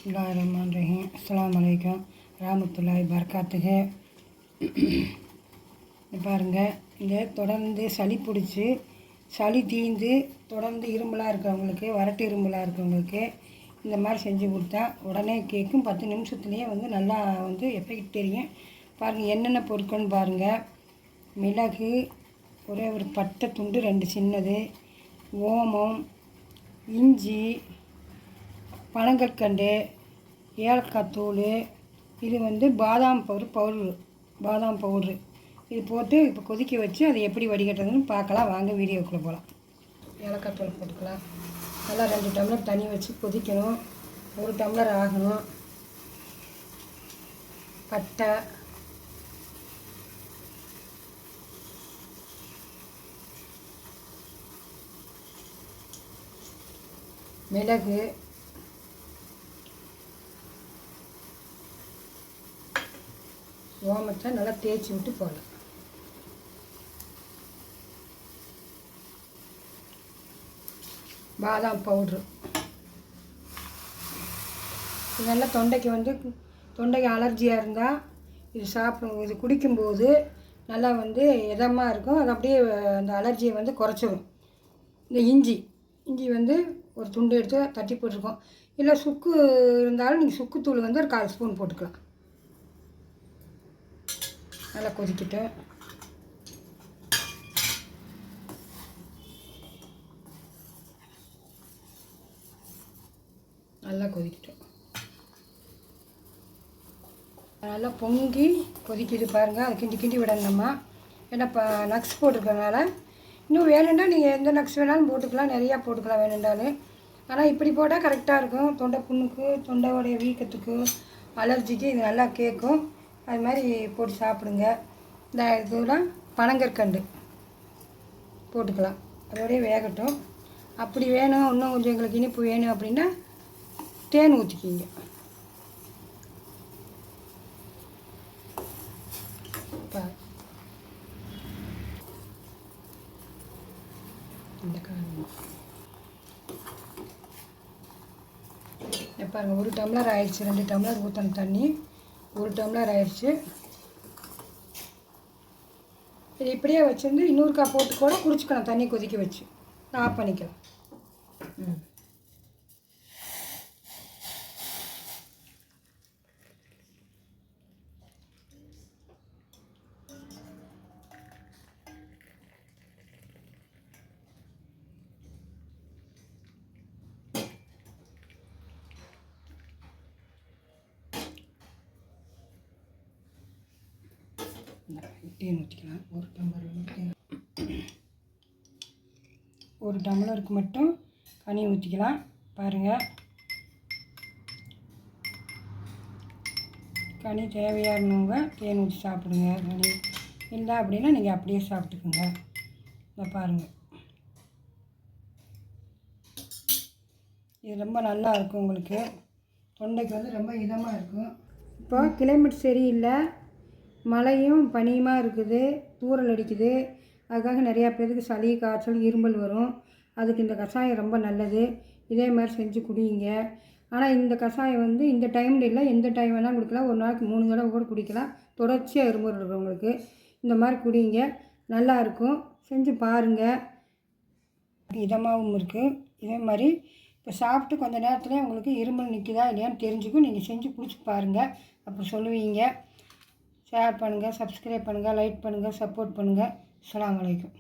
பிஸ்மில்லாஹிர்ரஹ்மானிர்ரஹீம். அஸ்ஸலாமு அலைக்கும் ரஹ்மத்துல்லாஹி பரக்காத்துஹு. பாருங்கள், இங்கே தொடர்ந்து சளி பிடிச்சி சளி தீந்து தொடர்ந்து இரும்பலாக இருக்கிறவங்களுக்கு, வறட்டு இரும்பலாக இருக்கிறவங்களுக்கு இந்த மாதிரி செஞ்சு கொடுத்தா உடனே கேட்கும். 10 நிமிஷத்துலேயே நல்லா எஃபெக்ட் தெரியும். பாருங்கள், என்னென்ன பொருட்கள்னு பாருங்கள். மிளகு, ஒரே ஒரு பட்டை துண்டு 2 சின்னது, ஓமம், இஞ்சி, பனங்கற்கண்டு, ஏலக்காய் தூள், இது பாதாம் பவுட்ரு இது போட்டு இப்போ கொதிக்க வச்சு அதை எப்படி வடிகட்டுறதுன்னு பார்க்கலாம். வாங்க வீடியோக்குள்ளே போகலாம். ஏலக்காய் தூள் போட்டுக்கலாம். நல்லா 2 டம்ளர் தண்ணி வச்சு கொதிக்கணும். 1 டம்ளர் ஆகணும். பட்டை, மிளகு, ஓமத்தை நல்லா தேய்ச்சி விட்டு போடலாம். பாதாம் பவுட்ரு இதெல்லாம் தொண்டைக்கு அலர்ஜியாக இருந்தால் இது குடிக்கும்போது நல்லா இதமாக இருக்கும். அது அப்படியே அந்த அலர்ஜியை குறைச்சிடும். இந்த இஞ்சி ஒரு துண்டு எடுத்து தட்டி போட்டிருக்கோம். இல்லை சுக்கு இருந்தாலும் நீங்கள் சுக்குத்தூள் ஒரு 1/4 ஸ்பூன் போட்டுக்கலாம். நல்லா கொதிக்கட்டும். நல்லா கொதிக்கட்டும். நல்லா பொங்கி கொதிக்கிது பாருங்கள். அது கிண்டி விடணும்மா. ஏன்னா இப்போ நக்ஸ் போட்டிருக்கறனால இன்னும் வேணும்னா நீங்கள் எந்த நக்ஸ் வேணாலும் போட்டுக்கலாம், நிறையா போட்டுக்கலாம் வேணுண்டாலும். ஆனால் இப்படி போட்டால் கரெக்டாக இருக்கும். தொண்டை புண்ணுக்கு, தொண்டையோடைய வீக்கத்துக்கு, அலர்ஜிக்கு இது நல்லா கேட்கும். அது மாதிரி போட்டு சாப்பிடுங்க. இந்த இதெல்லாம் பனங்கற்கண்டு போட்டுக்கலாம். அதோடய வேகட்டும். அப்படி வேணும், இன்னும் கொஞ்சம் எங்களுக்கு இனிப்பு வேணும் அப்படின்னா தேன் ஊற்றிக்கிங்க. இந்த பாருங்கள், 1 டம்ளர் ஆயிடுச்சு. 2 டம்ளர் ஊற்றணும் தண்ணி. 1 டம்ளர் ஆயிடுச்சு. இது இப்படியே வச்சுருந்து இன்னொருக்கா போட்டு கூட குடிச்சிக்கலாம். தண்ணி கொதிக்க வச்சு ஆஃப் பண்ணிக்கலாம். தேன் ஊற்றிக்கலாம். 1 டம்ளருக்கு மட்டும் தண்ணி ஊற்றிக்கலாம். பாருங்கள், கனி தேவையானவங்க தேன் ஊற்றி சாப்பிடுங்க. கனி இல்லை அப்படின்னா நீங்கள் அப்படியே சாப்பிட்டுக்குங்க. இதை பாருங்கள், இது ரொம்ப நல்லா இருக்கும். உங்களுக்கு தொண்டைக்கு ரொம்ப இதமாக இருக்கும். இப்போ கிளைமேட் சரியில்லை, மழையும் பனியுமாக இருக்குது, தூறல் அடிக்குது. அதுக்காக நிறையா பேருக்கு சளி, காய்ச்சல், இருமல் வரும். அதுக்கு இந்த கஷாயம் ரொம்ப நல்லது. இதே மாதிரி செஞ்சு குடிங்க. ஆனால் இந்த கஷாயம் இந்த டைமில் இல்லை, எந்த டைம் வேணால் குடிக்கலாம். ஒரு நாளைக்கு 3 தடவை கூட குடிக்கலாம். தொடர்ச்சியாக இருமல் இருக்கிறவங்களுக்கு இந்த மாதிரி குடிங்க. நல்லாயிருக்கும். செஞ்சு பாருங்கள். இதமாகவும் இருக்குது. இதே மாதிரி இப்போ சாப்பிட்டு கொஞ்சம் நேரத்துலேயே உங்களுக்கு இருமல் நிற்குதா இல்லையான்னு தெரிஞ்சுக்கும். நீங்கள் செஞ்சு குடிச்சு பாருங்கள். அப்புறம் சொல்லுவீங்க. ஷேர் பண்ணுங்கள், சப்ஸ்கிரைப் பண்ணுங்கள், லைக் பண்ணுங்கள், சப்போர்ட் பண்ணுங்கள். அஸ்ஸலாமு அலைக்கும்.